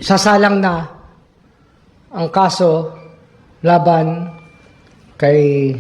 Sasalang na ang kaso laban kay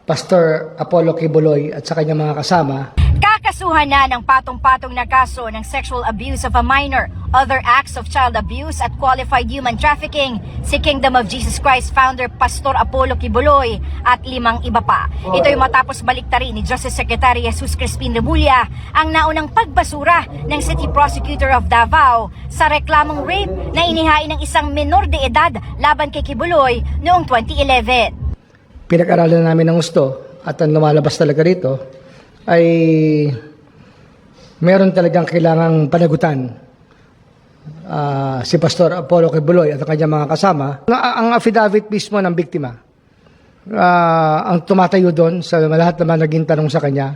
Pastor Apollo Kibuloy at sa kanyang mga kasama. Kakasuhan na ng patong-patong na kaso ng sexual abuse of a minor, other acts of child abuse at qualified human trafficking si Kingdom of Jesus Christ founder Pastor Apollo Kibuloy at 5 iba pa. Ito'y matapos baliktarin ni Justice Secretary Jesus Crispin Remulla ang naunang pagbasura ng City Prosecutor of Davao sa reklamong rape na inihain ng isang menor de edad laban kay Kibuloy noong 2011. Pinag-aralan namin ng gusto at ang lumalabas talaga rito ay meron talagang kailangang panagutan si Pastor Apollo Kibuloy at ang kanyang mga kasama. Ang affidavit mismo ng biktima ang tumatayo doon sa lahat naman naging tanong sa kanya.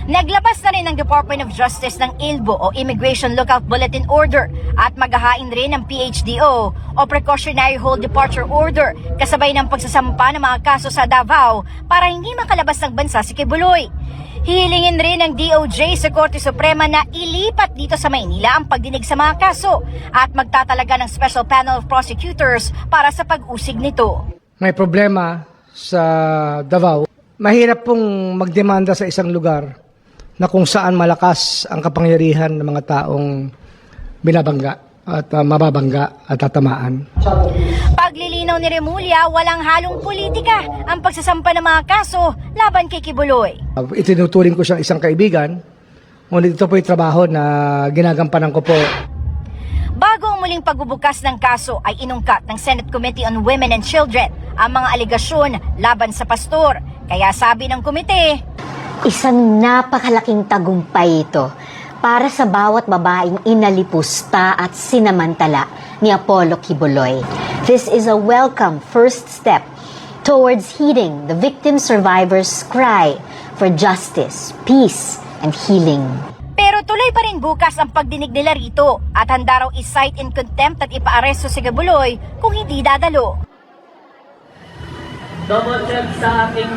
Naglabas na rin ng Department of Justice ng ILBO o Immigration Lookout Bulletin Order at maghahain rin ng PHDO o Precautionary Hold Departure Order kasabay ng pagsasampa ng mga kaso sa Davao para hindi makalabas ng bansa si Kibuloy. Hihilingin rin ng DOJ sa Korte Suprema na ilipat dito sa Maynila ang pagdinig sa mga kaso at magtatalaga ng Special Panel of Prosecutors para sa pag-usig nito. May problema sa Davao. Mahirap pong magdemanda sa isang lugar na kung saan malakas ang kapangyarihan ng mga taong binabangga at mababangga at tatamaan. Paglilinaw ni Remulla, walang halong politika ang pagsasampa ng mga kaso laban kay Kibuloy. Itinuturing ko siyang isang kaibigan, ngunit ito po yung trabaho na ginagampanan ko po. Bago ang muling pagbubukas ng kaso ay inungkat ng Senate Committee on Women and Children ang mga alegasyon laban sa pastor. Kaya sabi ng komite, isang napakalaking tagumpay ito para sa bawat babaeng inalipusta at sinamantala ni Apollo Kibuloy. This is a welcome first step towards heeding the victim survivors' cry for justice, peace, and healing. Pero tuloy pa rin bukas ang pagdinig nila rito at handa raw i-cite in contempt at ipaaresto si Kibuloy kung hindi dadalo. Double check sa aking